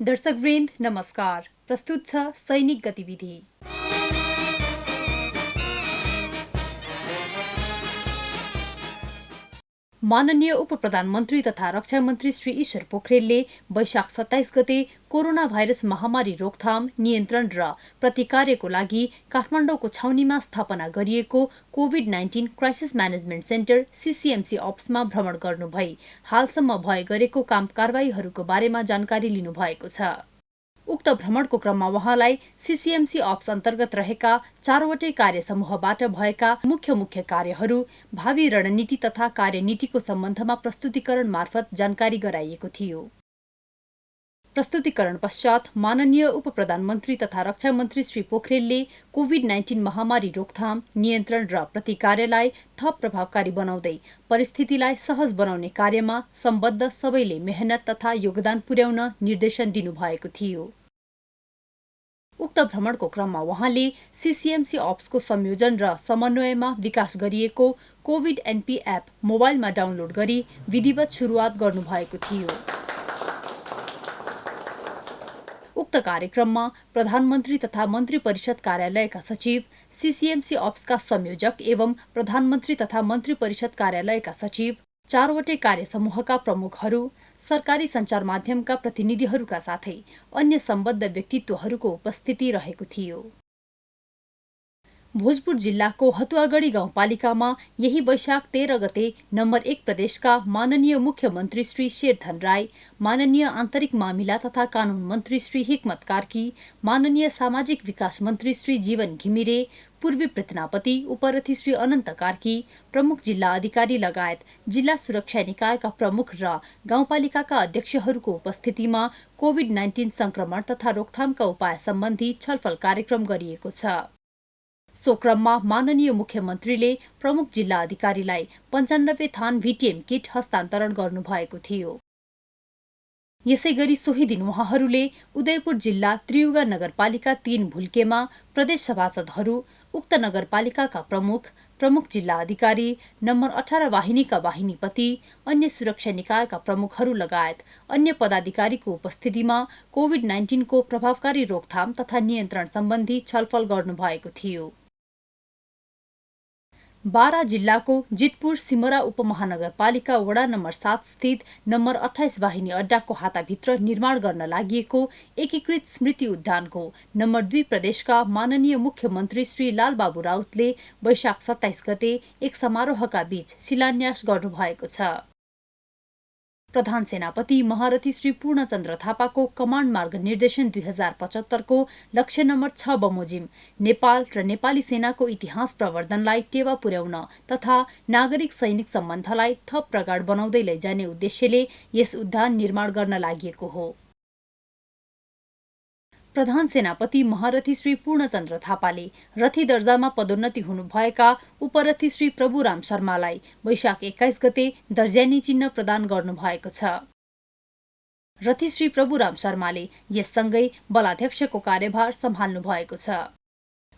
दर्शकवृन्द नमस्कार। प्रस्तुत छ सैनिक गतिविधि। माननीय उपप्रधानमन्त्री तथा रक्षा मन्त्री श्री ईश्वर पोखरेलले वैशाख 27 गते कोरोना भाइरस महामारी रोकथाम, नियन्त्रण र प्रतिकार्यको लागि काठमाडौँको छाउनीमा स्थापना गरिएको कोभिड-19 क्राइसिस म्यानेजमेन्ट सेन्टर सीसीएमसी अप्समा भ्रमण गर्नुभई हालसम्म भए गरेको काम कारबाहीहरूको बारेमा जानकारी लिनुभएको छ। उक्त भ्रमणको क्रममा उहाँलाई सीसीएमसी अप्स अन्तर्गत रहेका 4वटै कार्य समूहबाट भएका मुख्य कार्यहरू, भावी रणनीति तथा कार्यनीतिको सम्बन्धमा प्रस्तुतिकरण मार्फत जानकारी गराइएको थियो। प्रस्तुतिकरण पश्चात माननीय उपप्रधानमन्त्री तथा रक्षा मन्त्री श्री पोखरेलले कोभिड-19 महामारी रोकथाम, नियन्त्रण र प्रतिकार्यलाई थप प्रभावकारी बनाउँदै परिस्थितिलाई सहज बनाउने कार्यमा सम्बद्ध सबैले मेहनत तथा योगदान पुर्याउन निर्देशन दिनुभएको थियो। उक्त भ्रमणको क्रममा उहाँले सीसीएमसी अप्सको संयोजन र समन्वयमा विकास गरिएको कोभिड एनपी एप मोबाइलमा डाउनलोड गरी विधिवत सुरुवात गर्नुभएको थियो। उक्त कार्यक्रममा प्रधानमन्त्री तथा मन्त्री परिषद कार्यालयका सचिव, सीसीएमसी अप्सका संयोजक एवं प्रधानमन्त्री तथा मन्त्री परिषद कार्यालयका सचिव, 4वटै कार्य समूहका प्रमुखहरू, सरकारी सञ्चार माध्यमका प्रतिनिधिहरूका साथै अन्य सम्बद्ध व्यक्तित्वहरूको उपस्थिति रहेको थियो। भोजपुर जिल्लाको हतुवागढी गाउँपालिकामा यही वैशाख 13 गते नम्बर 1 प्रदेशका माननीय मुख्यमन्त्री श्री शेरधन राय, माननीय आन्तरिक मामिला तथा कानून मन्त्री श्री हिक्मत कार्की, माननीय सामाजिक विकास मन्त्री श्री जीवन घिमिरे, पूर्वी प्रतिनापति उपरथी श्री अनन्त कार्की, प्रमुख जिल्ला अधिकारी लगायत जिल्ला सुरक्षा निकायका प्रमुख र गाउँपालिकाका अध्यक्षहरूको उपस्थितिमा कोभिड-19 संक्रमण तथा रोकथामका उपाय सम्बन्धी छलफल कार्यक्रम गरिएको छ। सो क्रममा माननीय मुख्यमन्त्रीले प्रमुख जिल्ला अधिकारीलाई 95 थान भीटीएम किट हस्तान्तरण गर्नुभएको थियो। यसैगरी सोही दिन उहाँहरूले उदयपुर जिल्ला त्रियुगा नगरपालिका 3 भुल्केमा प्रदेश सभासदहरू, उक्त नगरपालिकाका प्रमुख जिल्ला अधिकारी, नम्बर 18 वाहिनीका वाहिनीपति, अन्य सुरक्षा निकायका प्रमुखहरू लगायत अन्य पदाधिकारीको उपस्थितिमा कोभिड-19 को प्रभावकारी रोकथाम तथा नियन्त्रण सम्बन्धी छलफल गर्नुभएको थियो। बारा जिल्लाको जितपुर सिमरा उपमहानगरपालिका वडा नम्बर 7 स्थित नम्बर 28 वाहिनी अड्डाको हाताभित्र निर्माण गर्न लागि एकीकृत स्मृति उद्यानको नम्बर 2 प्रदेशका माननीय मुख्यमन्त्री श्री लालबाबु राउतले वैशाख 27 गते एक समारोहका बीच शिलान्यास गर्नुभएको छ। प्रधान सेनापति महारथी श्री पूर्णचन्द्र थापाको कमाण्ड मार्ग निर्देशन 2075 को लक्ष्य नम्बर 6 बमोजिम नेपाल र नेपाली सेनाको इतिहास प्रवर्धनलाई टेवा पुर्याउन तथा नागरिक सैनिक सम्बन्धलाई थप प्रगाढ बनाउँदै लैजाने उद्देश्यले यस उद्यान निर्माण गर्न लागि हो। प्रधान सेनापति महारथी श्री पूर्णचन्द्र थापाले रथी दर्जामा पदोन्नति हुनुभएका उपरथी श्री प्रभुराम शर्मालाई वैशाख 21 गते दर्जानी चिन्ह प्रदान गर्नुभएको छ। रथी श्री प्रभुराम शर्माले यससँगै बलाध्यक्षको कार्यभार सम्हाल्नु भएको छ।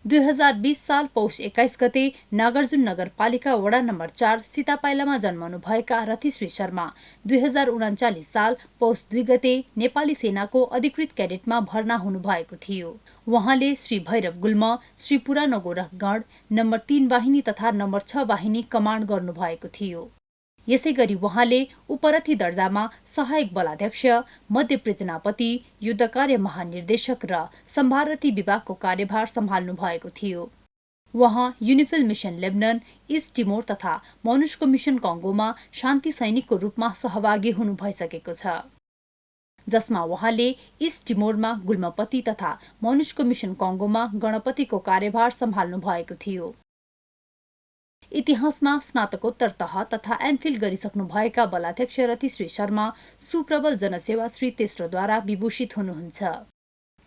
2020 साल पौष 21 गते नागार्जुन नगरपालिका वडा नम्बर 4 सीतापाइलामा जन्मनुभएका रथी श्री शर्मा 2039 साल पौष 2 गते नेपाली सेनाको अधिकृत क्याडेटमा भर्ना हुनुभएको थियो। उहाँले श्री भैरव गुल्म, श्री पुरानो गोरखगढ, नम्बर 3 वाहिनी तथा नम्बर 6 वाहिनी कमाण्ड गर्नुभएको थियो। यसैगरी उहाँले उपरथी दर्जामा सहायक बलाध्यक्ष, मध्य प्रतिनापति, युद्ध कार्य महानिर्देशक र सम्भारथी विभागको कार्यभार सम्हाल्नु भएको थियो। उहाँ युनिफिल मिसन लेबनन, इस्ट टिमोर तथा मोनुस्को मिसन कङ्गोमा शान्ति सैनिकको रूपमा सहभागी हुनु भइसकेको छ, जसमा उहाँले इस्ट टिमोरमा गुल्मपति तथा मोनुस्को मिसन कङ्गोमा गणपतिको कार्यभार सम्हाल्नु भएको थियो। इतिहासमा स्नातकोत्तर तह तथा एमफिल गरिसक्नुभएका बलाध्यक्ष रथी श्री शर्मा सुप्रबल जनसेवा श्री तेस्रोद्वारा विभूषित हुनुहुन्छ।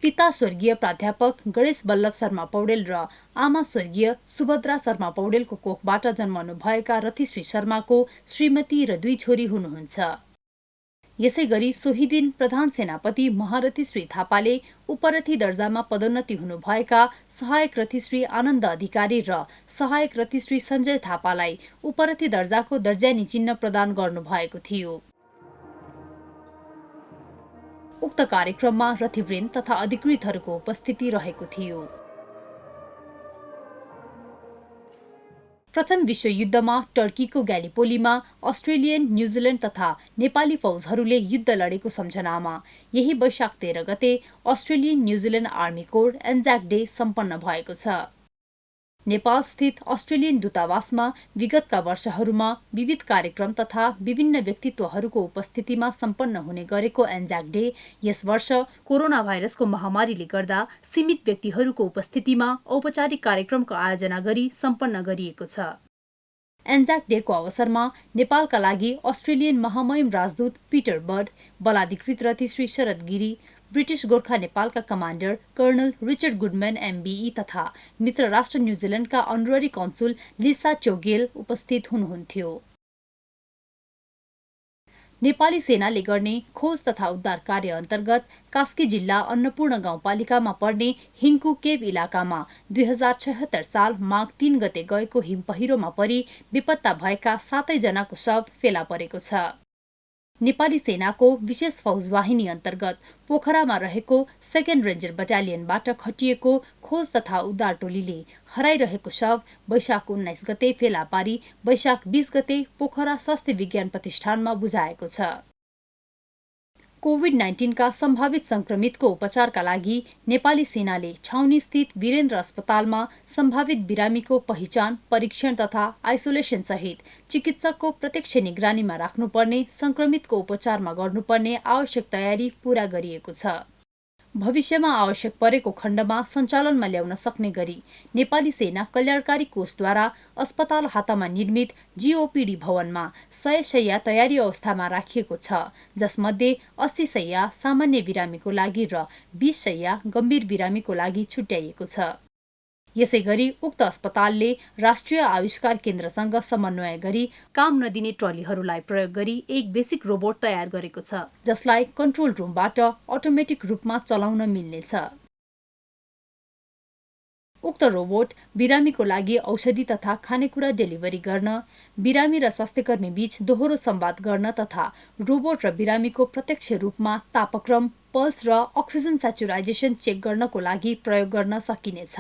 पिता स्वर्गीय प्राध्यापक गणेश वल्लभ शर्मा पौडेल र आमा स्वर्गीय सुभद्रा शर्मा पौडेलको कोखबाट जन्मनुभएका रथी श्री शर्माको श्रीमती र 2 छोरी हुनुहुन्छ। यसैगरी सोही दिन प्रधान सेनापति महारथी श्री थापाले उपरथी दर्जामा पदोन्नति हुनुभएका सहायक रथी श्री आनन्द अधिकारी र सहायक रथी श्री सञ्जय थापालाई उपरथी दर्जाको दर्जानी चिन्ह प्रदान गर्नुभएको थियो। उक्त कार्यक्रममा रथीवृन्द तथा अधिकृतहरूको उपस्थिति रहेको थियो। प्रथम विश्वयुद्धमा टर्कीको ग्यालिपोलीमा अस्ट्रेलियन, न्युजिल्यान्ड तथा नेपाली फौजहरूले युद्ध लडेको सम्झनामा यही वैशाख 13 गते Australian New Zealand army corps ANZAC day सम्पन्न भएको छ। नेपालस्थित अस्ट्रेलियन दूतावासमा विगतका वर्षहरूमा विविध कार्यक्रम तथा विभिन्न व्यक्तित्वहरूको उपस्थितिमा सम्पन्न हुने गरेको एन्जाक डे यस वर्ष कोरोना भाइरसको महामारीले गर्दा सीमित व्यक्तिहरूको उपस्थितिमा औपचारिक कार्यक्रमको आयोजना गरी सम्पन्न गरिएको छ। एन्जाक डेको अवसरमा नेपालका लागि अस्ट्रेलियन महामहिम राजदूत पिटर बर्ड, बलाधिकृत रथी श्री शरद गिरी, ब्रिटिश गोर्खा नेपालका commander colonel Richard Goodman MBE तथा मित्र राष्ट्र न्युजिल्यान्डका अनररी कन्सुल लिसा चोगेल उपस्थित हुनुहुन्थ्यो। नेपाली सेनाले गर्ने खोज तथा उद्धार कार्य अन्तर्गत कास्की जिल्ला अन्नपूर्ण गाउँपालिकामा पर्ने हिङकु केभ इलाकामा 2076 साल माघ 3 गते गएको हिमपहिरोमा परि बेपत्ता भएका 7 जनाको शव फेला परेको छ। नेपाली सेनाको विशेष फौज वाहिनी अन्तर्गत पोखरामा रहेको सेकेन्ड रेन्जर बटालियनबाट खटिएको खोज तथा उद्धार टोलीले हराइरहेको शव वैशाख 19 गते फेला पारी वैशाख 20 गते पोखरा स्वास्थ्य विज्ञान प्रतिष्ठानमा बुझाएको छ। कोभिड-19 का सम्भावित संक्रमितको उपचारका लागि नेपाली सेनाले छाउनीस्थित वीरेन्द्र अस्पतालमा सम्भावित बिरामीको पहिचान, परीक्षण तथा आइसोलेसन सहित चिकित्सकको प्रत्यक्ष निगरानीमा राख्नुपर्ने संक्रमितको उपचारमा गर्नुपर्ने आवश्यक तयारी पूरा गरिएको छ। भविष्यमा आवश्यक परेको खण्डमा सञ्चालनमा ल्याउन सक्ने गरी नेपाली सेना कल्याणकारी कोषद्वारा अस्पताल हातामा निर्मित जीओपीडी भवनमा 100 शय्या तयारी अवस्थामा राखिएको छ, जसमध्ये 80 शय्या सामान्य बिरामीको लागि र 20 शय्या गम्भीर बिरामीको लागि छुट्याइएको छ। यसैगरी उक्त अस्पतालले राष्ट्रिय आविष्कार केन्द्रसँग समन्वय गरी काम नदिने ट्रलीहरूलाई प्रयोग गरी एक बेसिक रोबोट तयार गरेको छ, जसलाई कन्ट्रोल रुमबाट अटोमेटिक रूपमा चलाउन मिल्नेछ। उक्त रोबोट बिरामीको लागि औषधि तथा खानेकुरा डेलिभरी गर्न, बिरामी र स्वास्थ्यकर्मी बीच दोहोरो संवाद गर्न तथा रोबोट र बिरामीको प्रत्यक्ष रूपमा तापक्रम, पल्स र अक्सिजन स्याचुराइजेसन चेक गर्नको लागि प्रयोग गर्न सकिनेछ।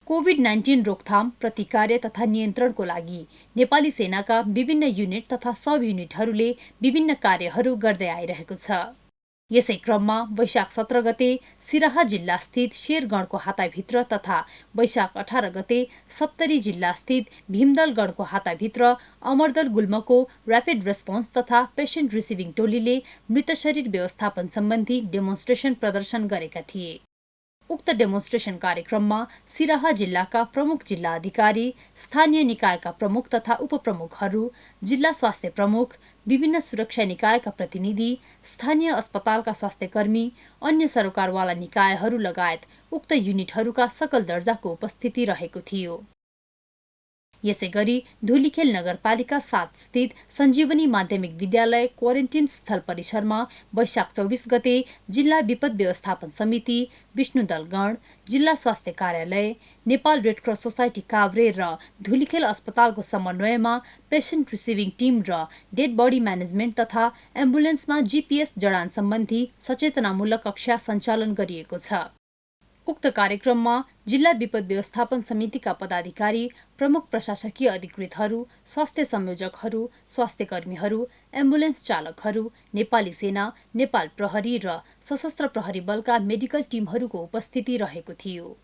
कोभिड-19 रोकथाम, प्रतिकार्य तथा नियन्त्रणको लागि नेपाली सेनाका विभिन्न युनिट तथा सब युनिटहरूले विभिन्न कार्यहरू गर्दै आइरहेको छ। यसै क्रममा वैशाख 17 गते सिराहा जिल्लास्थित शेरगढको हाताभित्र तथा वैशाख 18 गते सप्तरी जिल्लास्थित भीमदलगढको हाताभित्र अमरदल गुल्मको ऱ्यापिड रेस्पोन्स तथा पेसेन्ट रिसिभिङ टोलीले मृत शरीर व्यवस्थापन सम्बन्धी डेमोन्स्ट्रेसन प्रदर्शन गरेका थिए। उक्त डेमोन्स्ट्रेसन कार्यक्रममा सिराहा जिल्लाका प्रमुख जिल्ला अधिकारी, स्थानीय निकायका प्रमुख तथा उपप्रमुखहरू, जिल्ला स्वास्थ्य प्रमुख, विभिन्न सुरक्षा निकायका प्रतिनिधि, स्थानीय अस्पतालका स्वास्थ्यकर्मी, अन्य सरकारवाला निकायहरू लगायत उक्त युनिटहरूका सकल दर्जाको उपस्थिति रहेको थियो। यसैगरी धुलीखेल नगरपालिका 7 स्थित सञ्जीवनी माध्यमिक विद्यालय क्वारेन्टिन स्थल परिसरमा वैशाख 24 गते जिल्ला विपद व्यवस्थापन समिति, विष्णुदलगण, जिल्ला स्वास्थ्य कार्यालय, Nepal red cross society Kavre र धुलीखेल अस्पतालको समन्वयमा पेसेन्ट रिसिभिङ टिम र डेड बडी म्यानेजमेन्ट तथा एम्बुलेन्समा जीपीएस जडान सम्बन्धी सचेतनामूलक कक्षा सञ्चालन गरिएको छ। उक्त कार्यक्रममा जिल्ला विपद व्यवस्थापन समितिका पदाधिकारी, प्रमुख प्रशासकीय अधिकृतहरू, स्वास्थ्य संयोजकहरू, स्वास्थ्यकर्मीहरू, एम्बुलेन्स चालकहरू, नेपाली सेना, नेपाल प्रहरी र सशस्त्र प्रहरी बलका मेडिकल टिमहरूको उपस्थिति रहेको थियो।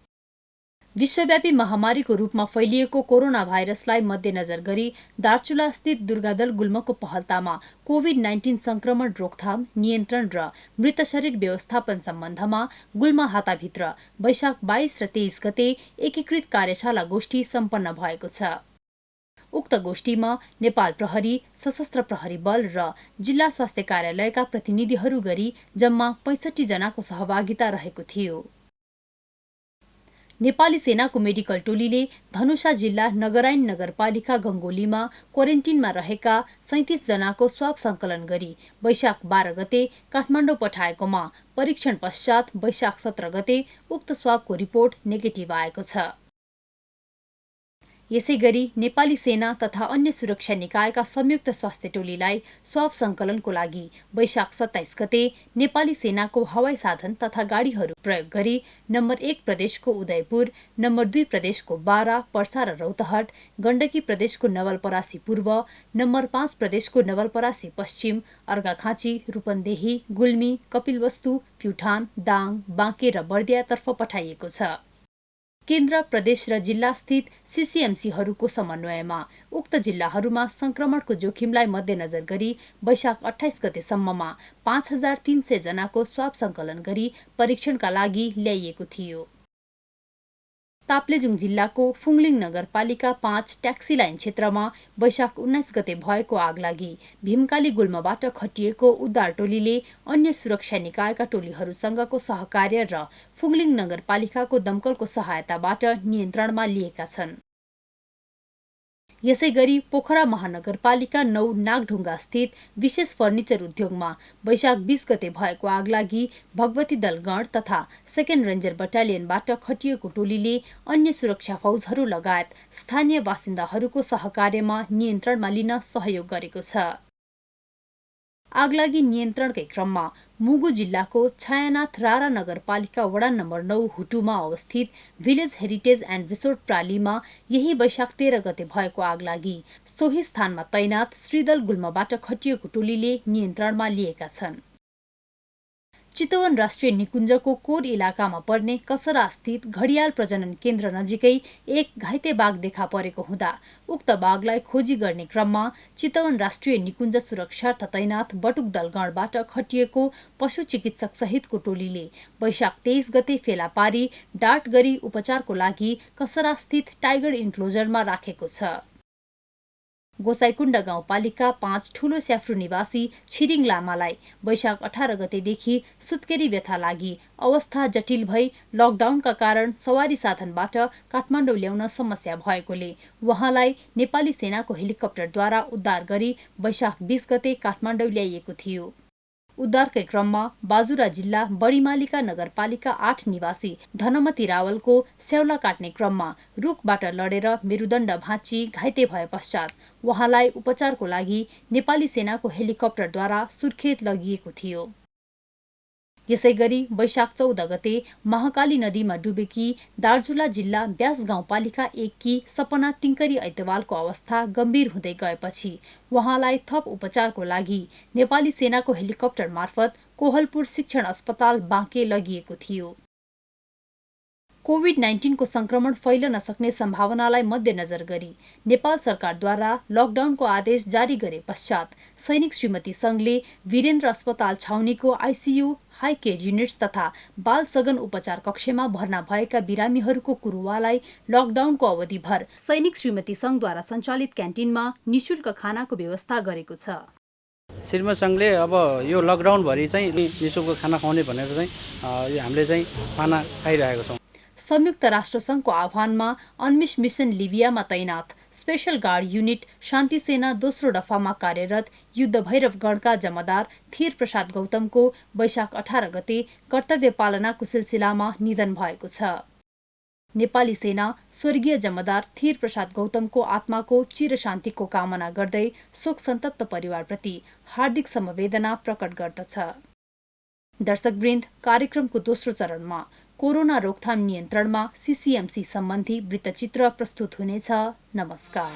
विश्वव्यापी महामारीको रूपमा फैलिएको कोरोना भाइरसलाई मध्यनजर गरी दार्चुला स्थित दुर्गादल गुल्मको पहलतामा कोभिड-19 संक्रमण रोकथाम, नियन्त्रण र मृत शरीर व्यवस्थापन सम्बन्धमा गुल्मा हाताभित्र वैशाख 22 र 23 गते एकीकृत कार्यशाला गोष्ठी सम्पन्न भएको छ। उक्त गोष्ठीमा नेपाल प्रहरी, सशस्त्र प्रहरी बल र जिल्ला स्वास्थ्य कार्यालयका प्रतिनिधिहरू गरी जम्मा 65 जनाको सहभागिता रहेको थियो। नेपाली सेनाको मेडिकल टोलीले धनुषा जिल्ला नगरायन नगरपालिका गङ्गोलीमा क्वारेन्टिनमा रहेका 37 जनाको स्वाब सङ्कलन गरी वैशाख 12 गते काठमाडौँ पठाएकोमा परीक्षण पश्चात वैशाख 17 गते उक्त स्वाबको रिपोर्ट नेगेटिभ आएको छ। यसैगरी नेपाली सेना तथा अन्य सुरक्षा निकायका संयुक्त स्वास्थ्य टोलीलाई स्वाब संकलनको लागि वैशाख 27 गते नेपाली सेनाको हवाई साधन तथा गाडीहरू प्रयोग गरी नम्बर 1 प्रदेशको उदयपुर, नम्बर 2 प्रदेशको बारा, पर्सा र रौतहट, गण्डकी प्रदेशको नवलपरासी पूर्व, नम्बर 5 प्रदेशको नवलपरासी पश्चिम, अर्घाखाँची, रूपन्देही, गुल्मी, कपिलवस्तु, प्युठान, दाङ, बाँके र बर्दियातर्फ पठाइएको छ। केन्द्र, प्रदेश र जिल्लास्थित सीसीएमसीहरूको समन्वयमा उक्त जिल्लाहरूमा संक्रमणको जोखिमलाई मध्यनजर गरी वैशाख 28 गतेसम्ममा 5300 जनाको स्वाब संकलन गरी परीक्षणका लागि ल्याइएको थियो। ताप्लेजुङ जिल्लाको फुङलिङ नगरपालिका 5 ट्याक्सी लाइन क्षेत्रमा वैशाख 19 गते भएको आगलागी भीमकाली गुल्मबाट खटिएको उद्धार टोलीले अन्य सुरक्षा निकायका टोलीहरूसँगको सहकार्य र फुङलिङ नगरपालिकाको दमकलको सहायताबाट नियन्त्रणमा लिएका छन्। यसैगरी पोखरा महानगरपालिका 9 नागढुङ्गा स्थित विशेष फर्निचर उद्योगमा वैशाख 20 गते भएको आगलागी भगवती दलगण तथा सेकेन्ड रेन्जर बटालियनबाट खटिएको टोलीले अन्य सुरक्षा फौजहरू लगायत स्थानीय बासिन्दाहरूको सहकार्यमा नियन्त्रणमा लिन सहयोग गरेको छ। आगलागी नियन्त्रणकै क्रममा मुगु जिल्लाको छायानाथ रारा नगरपालिका वडा नम्बर 9 हुटुमा अवस्थित भिलेज हेरिटेज एन्ड रिसोर्ट प्रालीमा यही वैशाख 13 गते भएको आगलागी सोही स्थानमा तैनात श्रीदल गुल्मबाट खटिएको टोलीले नियन्त्रणमा लिएका छन्। चितवन राष्ट्रिय निकुञ्जको कोर इलाकामा पर्ने कसरास्थित घडियाल प्रजनन केन्द्र नजिकै एक घाइते बाघ देखा परेको हुँदा उक्त बाघलाई खोजी गर्ने क्रममा चितवन राष्ट्रिय निकुञ्ज सुरक्षार्थ तैनात बटुक दलगणबाट खटिएको पशु चिकित्सक सहितको टोलीले वैशाख 23 गते फेला पारी डाँट गरी उपचारको लागि कसरास्थित टाइगर इन्क्लोजरमा राखेको छ। गोसाइकुण्ड गाउँपालिका 5 ठूलो स्याफ्रु निवासी छिरिङ लामालाई वैशाख 18 गतेदेखि सुत्केरी व्यथा लागि अवस्था जटिल भई लकडाउनका कारण सवारी साधनबाट काठमाडौँ ल्याउन समस्या भएकोले उहाँलाई नेपाली सेनाको हेलिकप्टरद्वारा उद्धार गरी वैशाख 20 गते काठमाडौँ ल्याइएको थियो। उद्धारकै क्रममा बाजुरा जिल्ला बडीमालिका नगरपालिका 8 निवासी धनमती रावलको स्याउला काट्ने क्रममा रुखबाट लडेर मेरुदण्ड भाँची घाइते भए पश्चात उहाँलाई उपचारको लागि नेपाली सेनाको हेलिकप्टरद्वारा सुर्खेत लगिएको थियो। यसैगरी वैशाख 14 गते महाकाली नदीमा डुबेकी दार्चुला जिल्ला ब्यास गाउँपालिका 1 की सपना टिङ्करी ऐतवालको अवस्था गम्भीर हुँदै गएपछि उहाँलाई थप उपचारको लागि नेपाली सेनाको हेलिकप्टर मार्फत कोहलपुर शिक्षण अस्पताल बाँके लगिएको थियो। कोभिड-19 को संक्रमण फैलन सक्ने सम्भावनालाई मध्यनजर गरी नेपाल सरकारद्वारा लकडाउनको आदेश जारी गरे पश्चात सैनिक श्रीमती संघले वीरेन्द्र अस्पताल छाउनीको आइसियु, हाई केयर युनिट्स तथा बाल सघन उपचार कक्षमा भर्ना भएका बिरामीहरूको कुरुवालाई लकडाउनको अवधिभर सैनिक श्रीमती संघद्वारा सञ्चालित क्यान्टिनमा निशुल्क खानाको व्यवस्था गरेको छ। श्रीमती संघले अब यो लकडाउनभरि चाहिँ निशुल्क खाना खुवाउने भनेर चाहिँ हामीले चाहिँ खाना खाइरहेको छौँ। संयुक्त राष्ट्रसङ्घको आह्वानमा अन्मिश मिसन लिबियामा तैनात स्पेशल गार्ड युनिट शान्ति सेना दोस्रो दफामा कार्यरत युद्ध भैरव गणका जमदार थीर प्रसाद गौतमको वैशाख 18 गते कर्तव्य पालनाको सिलसिलामा निधन भएको छ। नेपाली सेना स्वर्गीय जमदार थीर प्रसाद गौतमको आत्माको चिरशान्तिको कामना गर्दै शोक सन्तप्त परिवारप्रति हार्दिक समवेदना प्रकट गर्दछ। दर्शकवृन्द, कार्यक्रमको दोस्रो चरणमा कोरोना रोकथाम नियन्त्रणमा सीसीएमसी सम्बन्धी वृत्तचित्र प्रस्तुत हुनेछ। नमस्कार।